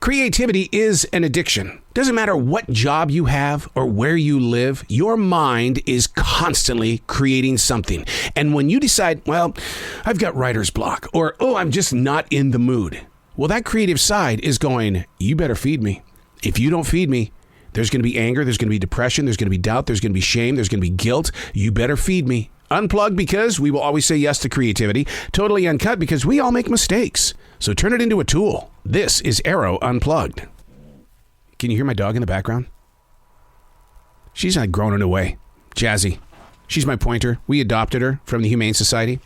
Creativity is an addiction. Doesn't matter what job you have or where you live, your mind is constantly creating something. And when you decide, well, I've got writer's block, or, oh, I'm just not in the mood. Well, that creative side is going, you better feed me. If you don't feed me, there's going to be anger, there's going to be depression, there's going to be doubt, there's going to be shame, there's going to be guilt. You better feed me. Unplugged because we will always say yes to creativity. Totally uncut because we all make mistakes. So turn it into a tool. This is Arroe Unplugged. Can you hear my dog in the background? She's like groaning away. Jazzy. She's my pointer. We adopted her from the Humane Society.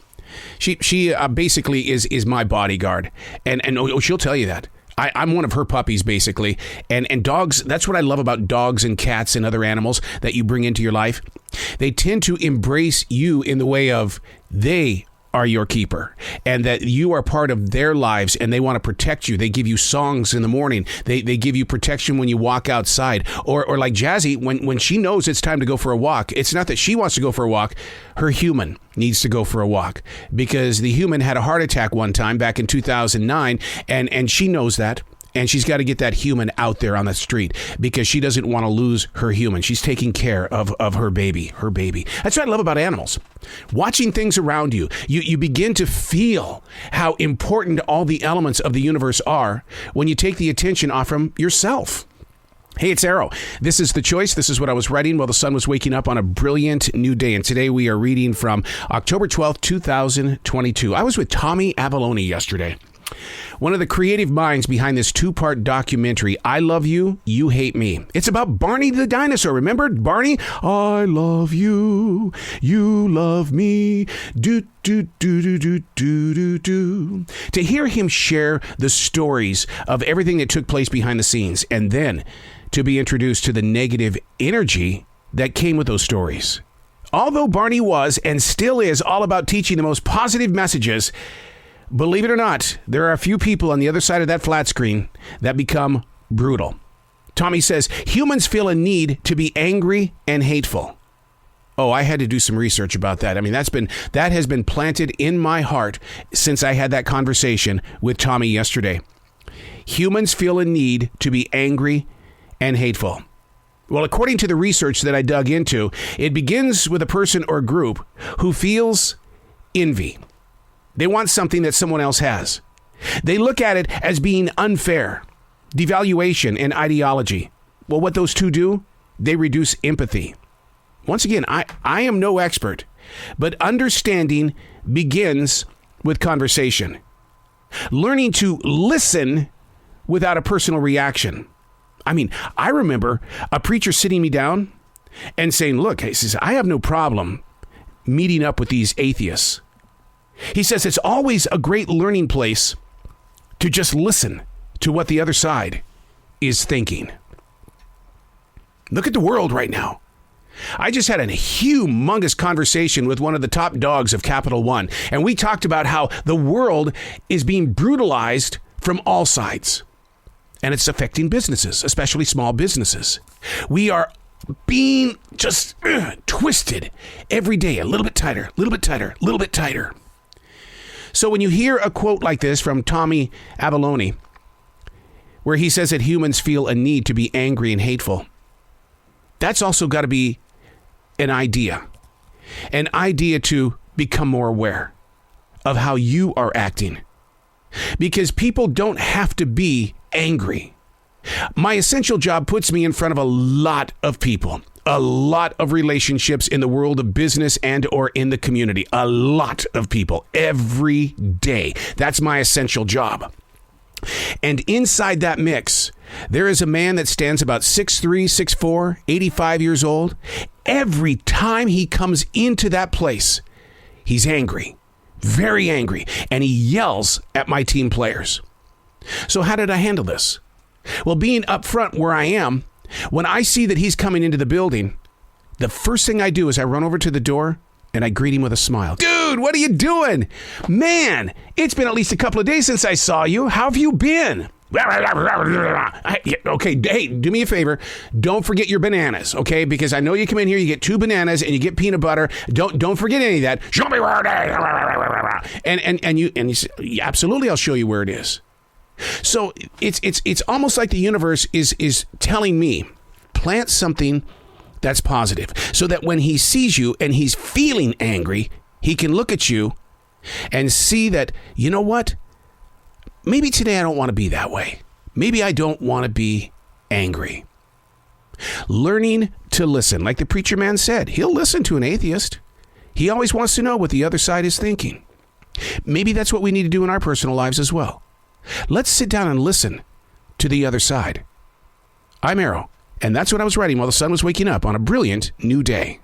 She basically is my bodyguard. And she'll tell you that. I'm one of her puppies, basically. And dogs, that's what I love about dogs and cats and other animals that you bring into your life. They tend to embrace you in the way of they are your keeper and that you are part of their lives and they want to protect you. They give you songs in the morning. They give you protection when you walk outside. Or like Jazzy, when she knows it's time to go for a walk, it's not that she wants to go for a walk. Her human needs to go for a walk because the human had a heart attack one time back in 2009 and she knows that. And she's got to get that human out there on the street because she doesn't want to lose her human. She's taking care of her baby. That's what I love about animals. Watching things around you, you begin to feel how important all the elements of the universe are when you take the attention off from yourself. Hey, it's Arroe. This is The Choice. This is what I was writing while the sun was waking up on a brilliant new day. And today we are reading from October 12th, 2022. I was with Tommy Avalone yesterday. One of the creative minds behind this two-part documentary, I Love You, You Hate Me. It's about Barney the dinosaur. Remember Barney? I love you, you love me, do, do, do, do, do, do, do, do. To hear him share the stories of everything that took place behind the scenes, and then to be introduced to the negative energy that came with those stories. Although Barney was and still is all about teaching the most positive messages, believe it or not, there are a few people on the other side of that flat screen that become brutal. Tommy says, humans feel a need to be angry and hateful. Oh, I had to do some research about that. I mean, that has been planted in my heart since I had that conversation with Tommy yesterday. Humans feel a need to be angry and hateful. Well, according to the research that I dug into, it begins with a person or group who feels envy. They want something that someone else has. They look at it as being unfair, devaluation, and ideology. Well, what those two do, they reduce empathy. Once again, I am no expert, but understanding begins with conversation. Learning to listen without a personal reaction. I mean, I remember a preacher sitting me down and saying, look, he says, I have no problem meeting up with these atheists. He says it's always a great learning place to just listen to what the other side is thinking. Look at the world right now. I just had a humongous conversation with one of the top dogs of Capital One, and we talked about how the world is being brutalized from all sides, and it's affecting businesses, especially small businesses. We are being just twisted every day, a little bit tighter, a little bit tighter, a little bit tighter. So when you hear a quote like this from Tommy Avalone, where he says that humans feel a need to be angry and hateful, that's also got to be an idea to become more aware of how you are acting. Because people don't have to be angry. My essential job puts me in front of a lot of people. A lot of relationships in the world of business and or in the community. A lot of people every day. That's my essential job. And inside that mix, there is a man that stands about 6'3", 6'4", 85 years old. Every time he comes into that place, he's angry, very angry, and he yells at my team players. So how did I handle this? Well, being up front where I am, when I see that he's coming into the building, the first thing I do is I run over to the door and I greet him with a smile. Dude, what are you doing? Man, it's been at least a couple of days since I saw you. How have you been? Okay, hey, do me a favor. Don't forget your bananas, okay? Because I know you come in here, you get 2 bananas and you get peanut butter. Don't forget any of that. Show me where it is. And you say, absolutely, I'll show you where it is. So it's almost like the universe is telling me, plant something that's positive, so that when he sees you and he's feeling angry, he can look at you and see that, you know what? Maybe today I don't want to be that way. Maybe I don't want to be angry. Learning to listen. Like the preacher man said, he'll listen to an atheist. He always wants to know what the other side is thinking. Maybe that's what we need to do in our personal lives as well. Let's sit down and listen to the other side. I'm Arroe, and that's what I was writing while the sun was waking up on a brilliant new day.